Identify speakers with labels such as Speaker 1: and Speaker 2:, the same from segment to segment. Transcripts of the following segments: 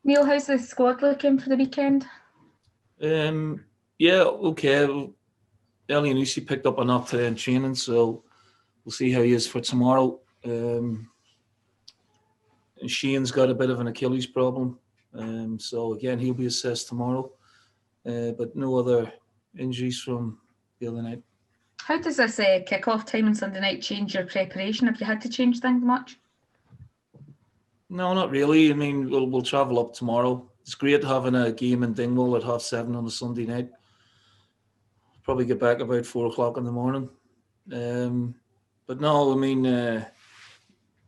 Speaker 1: Neil, how's the squad looking for the weekend?
Speaker 2: Yeah, okay. Elianusi picked up a knock today in training, so we'll see how he is for tomorrow. And Sheehan's got a bit of an Achilles problem, so again he'll be assessed tomorrow. But no other injuries from the other night.
Speaker 1: How does this kick-off time on Sunday night change your preparation? Have you had to change things much?
Speaker 2: No, not really. I mean, we'll travel up tomorrow. It's great having a game in Dingwall at 7:30 on a Sunday night. Probably get back about 4:00 in the morning. But no, I mean, it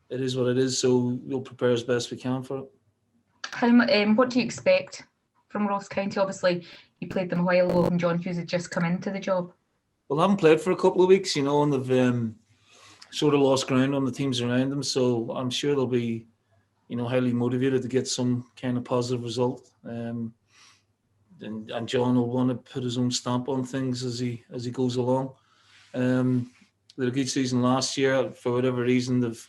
Speaker 2: is what it is. So we'll prepare as best we can for it.
Speaker 1: What do you expect from Ross County? Obviously, you played them a while ago, and John Hughes had just come into the job.
Speaker 2: Well, I haven't played for a couple of weeks, and they've sort of lost ground on the teams around them. So I'm sure they'll be, highly motivated to get some kind of positive result. And John will want to put his own stamp on things as he goes along. They had a good season last year. For whatever reason, they've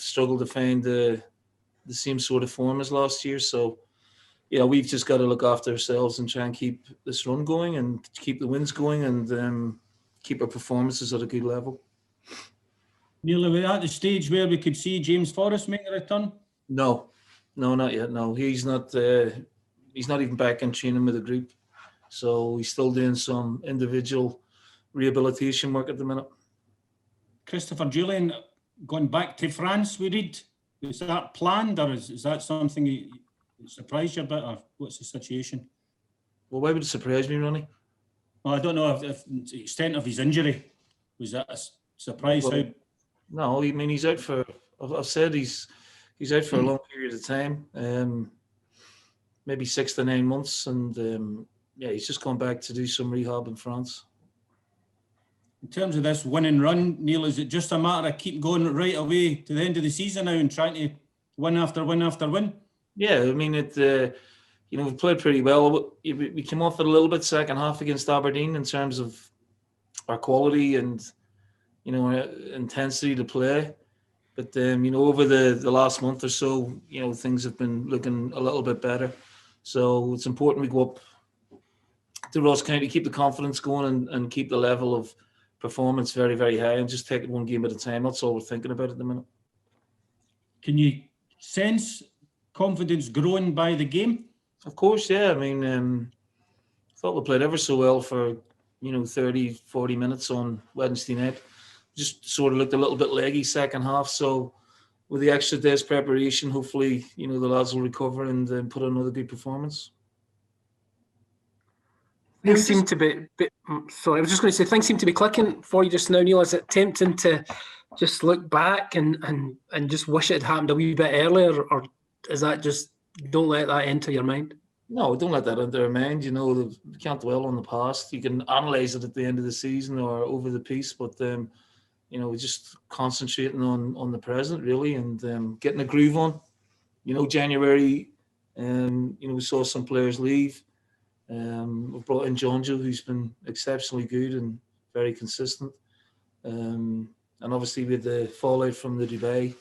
Speaker 2: struggled to find the same sort of form as last year. So, we've just got to look after ourselves and try and keep this run going and keep the wins going and keep our performances at a good level.
Speaker 3: Neil, are we at the stage where we could see James Forrest make a return?
Speaker 2: No, not yet. No, he's not. He's not even back in training with the group, so he's still doing some individual rehabilitation work at the minute.
Speaker 3: Christopher Julian going back to France, we read. Is that planned, or is that something that surprised you a bit, or what's the situation?
Speaker 2: Well, why would it surprise me, Ronnie?
Speaker 3: Well, I don't know if the extent of his injury, was that a surprise?
Speaker 2: Well, no, I mean he's out for. I've said he's out for a long period of time. Maybe 6 to 9 months, and he's just gone back to do some rehab in France.
Speaker 3: In terms of this winning run, Neil, is it just a matter of keep going right away to the end of the season now and trying to win after win after win?
Speaker 2: Yeah, I mean we played pretty well. We came off it a little bit second half against Aberdeen in terms of our quality and intensity to play. But over the last month or so, things have been looking a little bit better. So it's important we go up to Ross County, keep the confidence going and keep the level of performance very, very high and just take it one game at a time. That's all we're thinking about at the minute.
Speaker 3: Can you sense confidence growing by the game?
Speaker 2: Of course, yeah. I mean, I thought we played ever so well for, 30, 40 minutes on Wednesday night. Just sort of looked a little bit leggy second half. So with the extra day's preparation, hopefully, the lads will recover and put on another good performance.
Speaker 4: Things seem to be. Sorry, I was just going to say things seem to be clicking for you just now, Neil. Is it tempting to just look back and just wish it had happened a wee bit earlier, or is that just don't let that enter your mind?
Speaker 2: No, don't let that enter your mind. You can't dwell on the past. You can analyse it at the end of the season or over the piece, but just concentrating on the present really and getting a groove on. January, we saw some players leave. We've brought in Jonjo, who's been exceptionally good and very consistent. And obviously with the fallout from the Dubai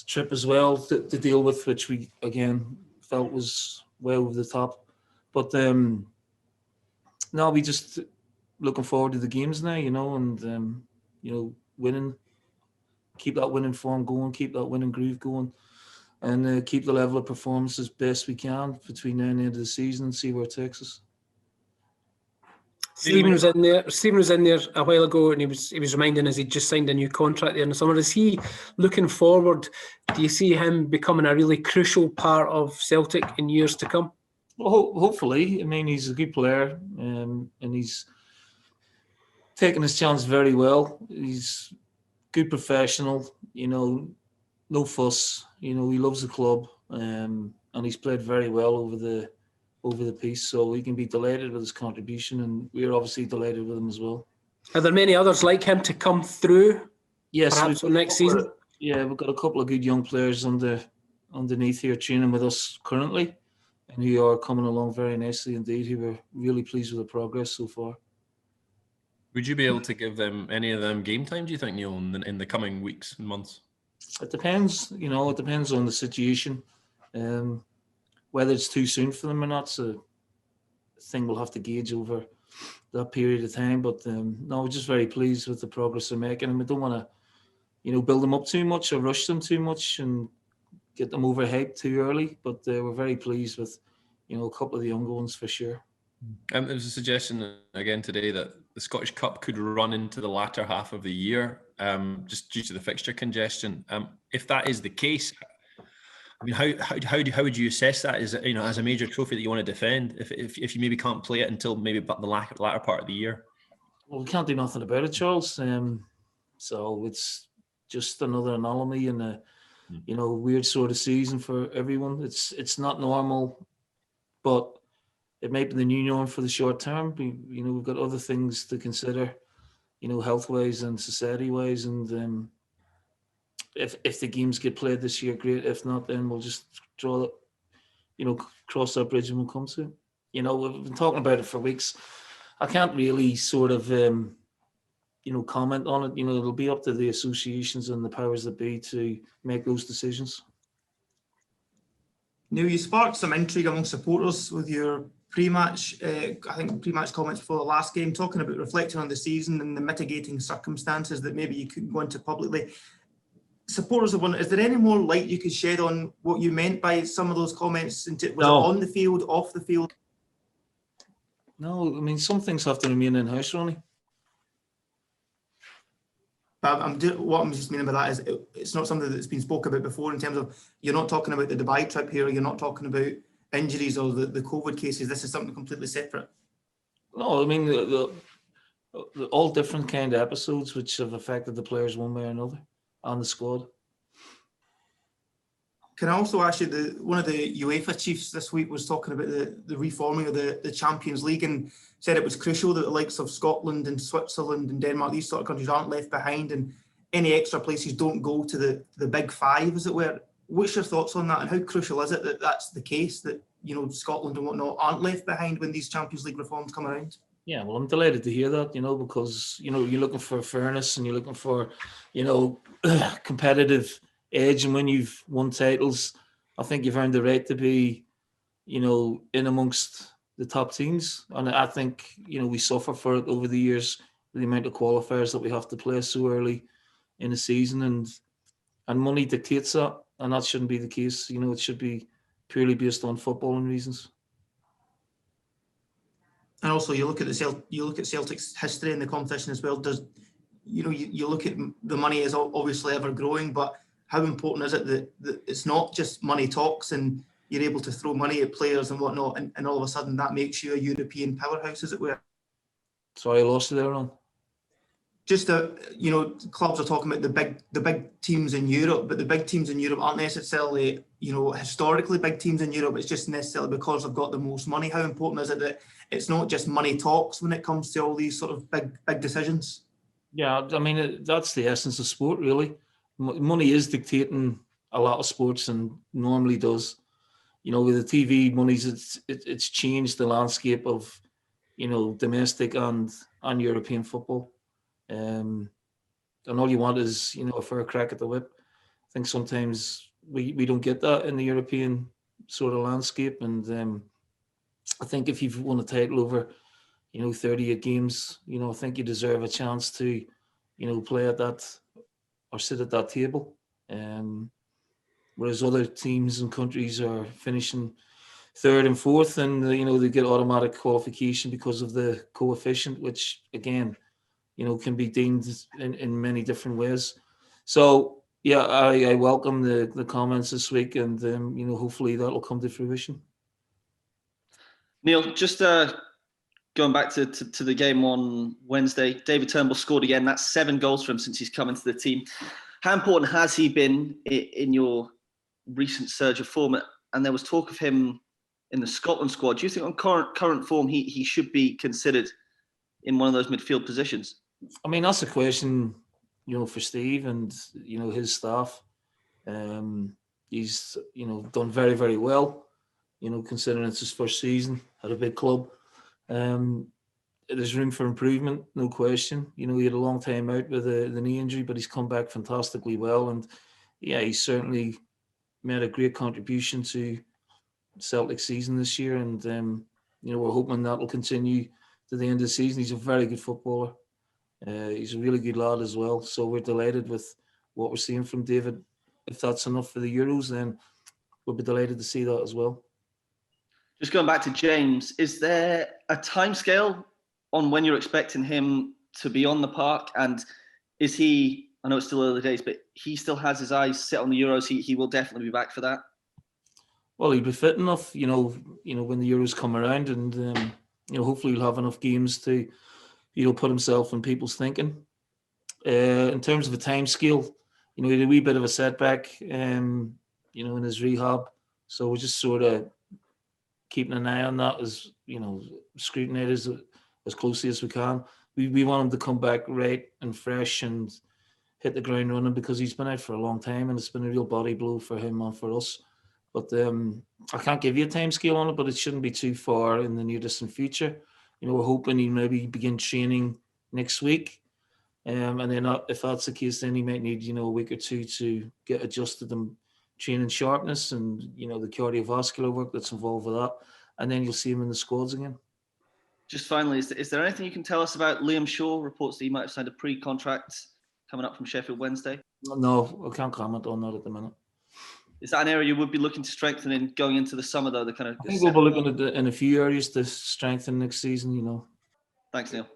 Speaker 2: trip as well to deal with, which we again felt was way over the top. But no, we just looking forward to the games now, and winning, keep that winning form going, keep that winning groove going, and keep the level of performance as best we can between now and the end of the season and see where it takes us.
Speaker 4: Stephen was in there a while ago, and he was reminding us he'd just signed a new contract there in the summer. Is he looking forward? Do you see him becoming a really crucial part of Celtic in years to come?
Speaker 2: Well, hopefully. I mean, he's a good player, and he's taken his chance very well. He's good professional, no fuss. He loves the club, and he's played very well over the piece. So we can be delighted with his contribution, and we're obviously delighted with him as well.
Speaker 4: Are there many others like him to come through?
Speaker 2: Yes,
Speaker 4: perhaps next season.
Speaker 2: We've got a couple of good young players underneath here training with us currently, and who are coming along very nicely indeed. Who we're really pleased with the progress so far.
Speaker 5: Would you be able to give them any of them game time, do you think, Neil, in the coming weeks and months?
Speaker 2: It depends. It depends on the situation. whether it's too soon for them or not, so thing we'll have to gauge over that period of time. But no, we're just very pleased with the progress they're making, and we don't want to, build them up too much or rush them too much and get them overhyped too early. But we're very pleased with, a couple of the young ones for sure.
Speaker 5: There was a suggestion again today that the Scottish Cup could run into the latter half of the year, just due to the fixture congestion. If that is the case, I mean, how would you assess that? Is it, as a major trophy that you want to defend, if you maybe can't play it until maybe the latter part of the year?
Speaker 2: Well, we can't do nothing about it, Charles. So it's just another anomaly in a weird sort of season for everyone. It's not normal, but it might be the new norm for the short term. We've got other things to consider, health-wise and society-wise, and if the games get played this year, great. If not, then we'll just draw it, cross that bridge and we'll come to it. We've been talking about it for weeks. I can't really sort of, comment on it. It'll be up to the associations and the powers that be to make those decisions.
Speaker 6: Neil, you sparked some intrigue among supporters with your pre-match comments before the last game, talking about reflecting on the season and the mitigating circumstances that maybe you couldn't go into publicly. Supporters have wondered, is there any more light you could shed on what you meant by some of those comments? Was it on the field, off the field?
Speaker 2: No, I mean, some things have to remain in-house, Ronnie.
Speaker 6: But what I'm just meaning by that is it's not something that's been spoken about before, in terms of you're not talking about the Dubai trip here, you're not talking about injuries or the COVID cases. This is something completely separate.
Speaker 2: No, I mean, the all different kind of episodes which have affected the players one way or another and the squad.
Speaker 6: Can I also ask you, one of the UEFA chiefs this week was talking about the reforming of the Champions League and said it was crucial that the likes of Scotland and Switzerland and Denmark, these sort of countries, aren't left behind and any extra places don't go to the big five, as it were. What's your thoughts on that, and how crucial is it that that's the case, that Scotland and whatnot aren't left behind when these Champions League reforms come around?
Speaker 2: Yeah, well, I'm delighted to hear that, because, you're looking for fairness and you're looking for, competitive edge. And when you've won titles, I think you've earned the right to be, in amongst the top teams. And I think, we suffer for it over the years, the amount of qualifiers that we have to play so early in the season. And money dictates that. And that shouldn't be the case. It should be purely based on footballing reasons.
Speaker 6: And also, you look at Celtic's history in the competition as well. You look at the money is obviously ever growing, but how important is it that it's not just money talks and you're able to throw money at players and whatnot, and all of a sudden that makes you a European powerhouse, as it were?
Speaker 2: Sorry, I lost you there, Ron.
Speaker 6: Just clubs are talking about the big teams in Europe, but the big teams in Europe aren't necessarily, historically big teams in Europe. It's just necessarily because they've got the most money. How important is it that it's not just money talks when it comes to all these sort of big decisions? Yeah,
Speaker 2: I mean, that's the essence of sport, really. Money is dictating a lot of sports and normally does. With the TV monies, it's changed the landscape of, domestic and European football. And all you want is, a fair crack at the whip. I think sometimes we don't get that in the European sort of landscape. And I think if you've won a title over, 38 games, I think you deserve a chance to, play at that or sit at that table. Whereas other teams and countries are finishing third and fourth, and they get automatic qualification because of the coefficient, which again, can be deemed in many different ways. So yeah, I welcome the comments this week, and hopefully that'll come to fruition.
Speaker 7: Neil, just going back to the game on Wednesday, David Turnbull scored again. That's 7 goals for him since he's come into the team. How important has he been in your recent surge of form? And there was talk of him in the Scotland squad. Do you think on current form he should be considered in one of those midfield positions?
Speaker 2: I mean, that's a question, for Steve and, his staff. He's, done very, very well, considering it's his first season at a big club. There's room for improvement, no question. He had a long time out with the knee injury, but he's come back fantastically well. And yeah, he's certainly made a great contribution to, Celtic season this year, and we're hoping that will continue to the end of the season. He's a very good footballer. He's a really good lad as well. So we're delighted with what we're seeing from David. If that's enough for the Euros, then we'll be delighted to see that as well.
Speaker 7: Just going back to James, is there a timescale on when you're expecting him to be on the park? And is he, I know it's still early days, but he still has his eyes set on the Euros. He will definitely be back for that.
Speaker 2: Well, he'll be fit enough, when the Euros come around, and hopefully he'll have enough games to, put himself in people's thinking. In terms of a time scale, he had a wee bit of a setback, in his rehab. So we're just sort of keeping an eye on that, as scrutinate as closely as we can. We want him to come back right and fresh and hit the ground running, because he's been out for a long time and it's been a real body blow for him and for us. But I can't give you a time scale on it, but it shouldn't be too far in the near distant future. We're hoping he maybe begin training next week. And then if that's the case, then he might need, a week or two to get adjusted and training sharpness and, the cardiovascular work that's involved with that. And then you'll see him in the squads again. Just
Speaker 7: finally, is there anything you can tell us about Liam Shaw? Reports that he might have signed a pre-contract coming up from Sheffield Wednesday.
Speaker 2: No, I can't comment on that at the minute.
Speaker 7: Is that an area you would be looking to strengthen in going into the summer, though? I think we'll
Speaker 2: be looking at in a few areas to strengthen next season,
Speaker 7: Thanks, Neil.